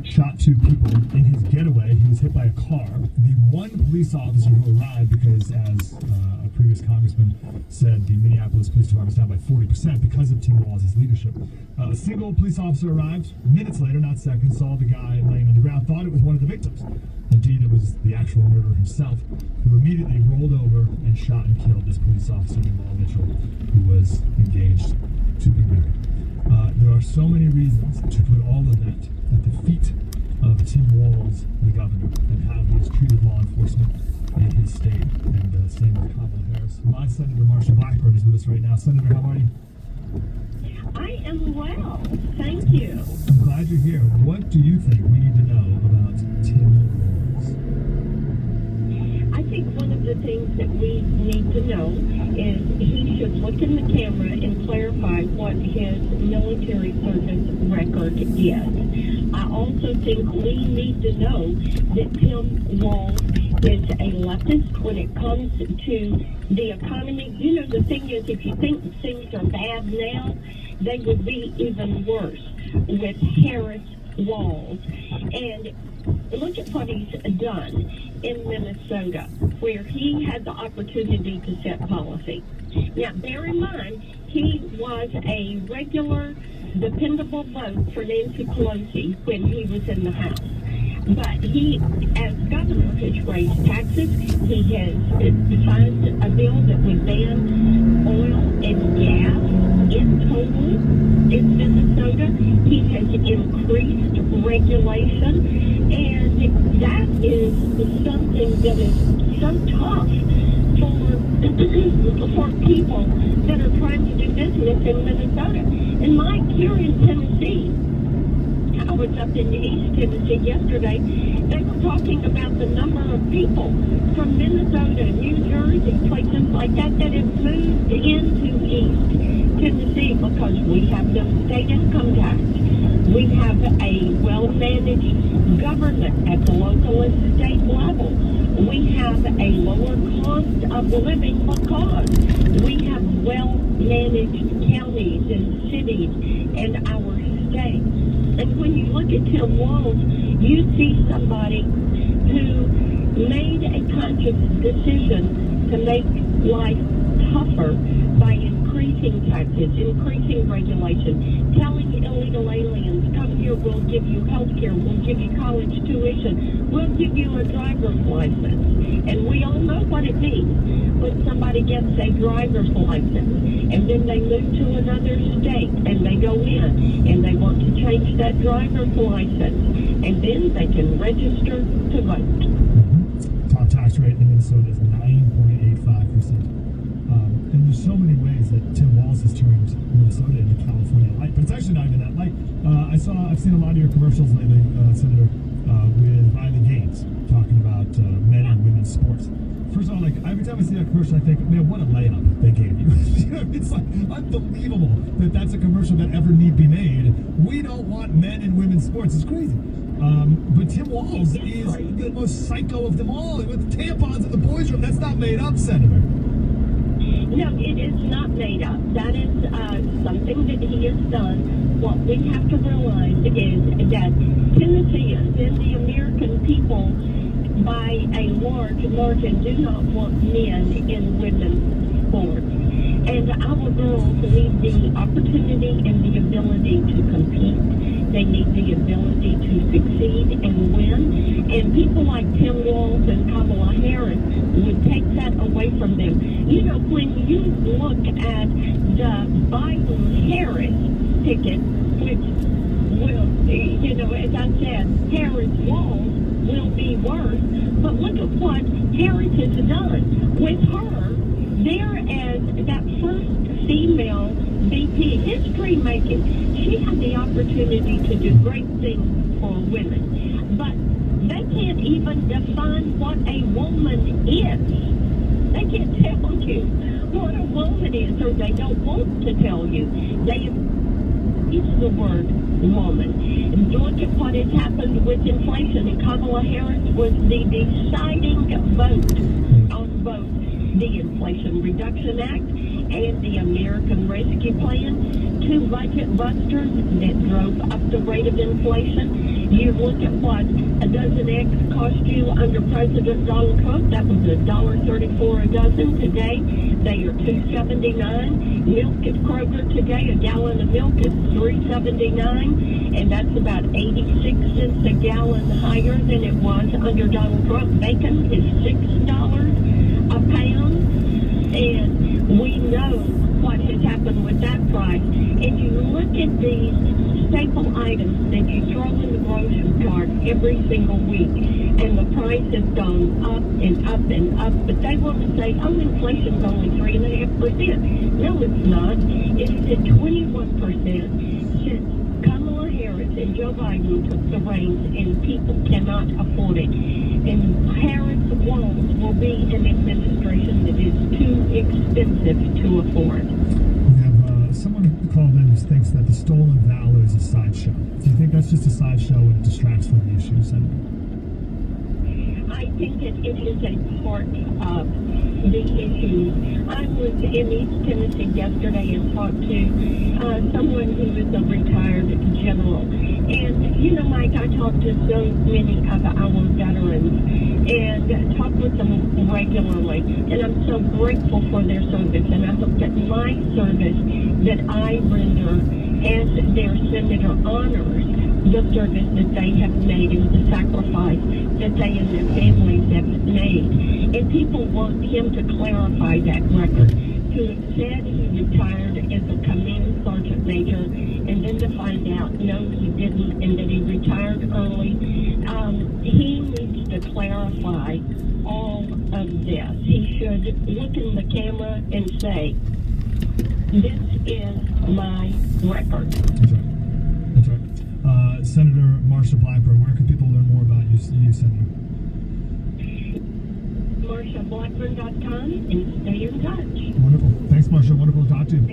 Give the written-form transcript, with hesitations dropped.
Shot two people in his getaway. He was hit by a car. The one police officer who arrived, because as a previous congressman said, the Minneapolis Police Department is down by 40% because of Tim Walz's leadership. A single police officer arrived. Minutes later, not seconds, saw the guy laying on the ground, thought it was one of the victims. Indeed, it was the actual murderer himself, who immediately rolled over and shot and killed this police officer named Paul Mitchell, who was engaged to be married. There are so many reasons to put all of that at the feet of Tim Walz, the governor, and how he has treated law enforcement in his state. And same with Kamala Harris. My Senator Marsha Blackburn is with us right now. Senator, how are you? I am well, thank you. I'm glad you're here. What do you think we need to know about Tim Walz? I think one of the things that we need to know is he should look in the camera and clarify what his military service record is. I also think we need to know that Tim Walz is a leftist when it comes to the economy. You know, the thing is, if you think things are bad now, they would be even worse with Harris Walz. And look at what he's done in Minnesota, where he had the opportunity to set policy. Now, bear in mind, he was a regular, dependable vote for Nancy Pelosi when he was in the House. But he, as governor, has raised taxes. He has signed a bill that would ban oil and gas in total in Minnesota. He has increased regulation, and that is something that is so tough for people that are trying to do business in Minnesota. And Mike, here in Tennessee, I was up in East Tennessee yesterday. They were talking about the number of people from Minnesota, New Jersey, places like that that have moved into East Tennessee because we have no state income tax. We have a well-managed government at the local and state level. We have a lower cost of living because we have well-managed counties and cities in our state. And when you look at Tim Walz, you see somebody who made a conscious decision to make life tougher by increasing taxes, increasing regulation, telling illegal aliens, come here, we'll give you health care, we'll give you college tuition, we'll give you a driver's license. And we all know what it means when somebody gets a driver's license and then they move to another state and they go in and they want to change that driver's license and then they can register to vote. Top tax rate in Minnesota is 9.85%. And there's so many ways that Tim Walz has turned Minnesota into California light, but it's actually not even that light. I've seen a lot of your commercials lately, Senator, with Riley Gaines talking about men and women's sports. First of all, like every time I see that commercial, I think, man, what a layup they gave you. It's like unbelievable that that's a commercial that ever need be made. We don't want men and women's sports. It's crazy. But Tim Walz is the most psycho of them all. With tampons in the boys' room, that's not made up, Senator. No, it is not made up. That is something that he has done. What we have to realize is that Tennesseans and the American people, by a large margin, do not want men in women's sports. And our girls need the opportunity and the ability to compete. They need the ability to succeed and win. And people like Tim Walz and Kamala Harris would take that away from them. You know, when you look at the Biden-Harris ticket, which will, you know, as I said, Harris-Walz will be worse. But look at what Harris has done with her there as that first female VP, history making. She had the opportunity to do great things for women, but they can't even define what a woman is. They can't tell you what a woman is, or they don't want to tell you. They use the word woman. And look at what has happened with inflation, and Kamala Harris was the deciding vote on both the Inflation Reduction Act and the American Rescue Plan, two budget busters that drove up the rate of inflation. You look at what a dozen eggs cost you under President Donald Trump. That was $1.34 a dozen. Today, they are $2.79. Milk at Kroger today, a gallon of milk is $3.79, and that's about 86 cents a gallon higher than it was under Donald Trump. Bacon is $6 a pound, and we know what has happened with that price. And you look at these staple items that you throw in the grocery cart every single week, and the price has gone up and up and up, but they want to say, oh, inflation's only 3.5%. No, it's not. It is at 21% since Kamala Harris and Joe Biden took the reins, and people cannot afford it. And Walz will be an administration that is too expensive to afford. We have someone called in who thinks that the stolen valor is a sideshow. Do you think that's just a sideshow and it distracts from the issues, Senator? I think that it is a part of the issues. I was in East Tennessee yesterday and talked to someone who is a retired general. And, you know, Mike, I talk to so many of our veterans and talk with them regularly. And I'm so grateful for their service. And I hope that my service that I render as their senator honors the service that they have made and the sacrifice that they and their families have made. And people want him to clarify that record. To have said he retired as a command sergeant major and then to find out, no, he didn't, and that he retired early. He needs to clarify all of this. He should look in the camera and say, this is my record. That's right. That's right. Senator Marsha Blackburn, where can people learn more about you, Senator? MarshaBlackburn.com and stay in touch. Wonderful. Thanks, Marsha. Wonderful to talk to you.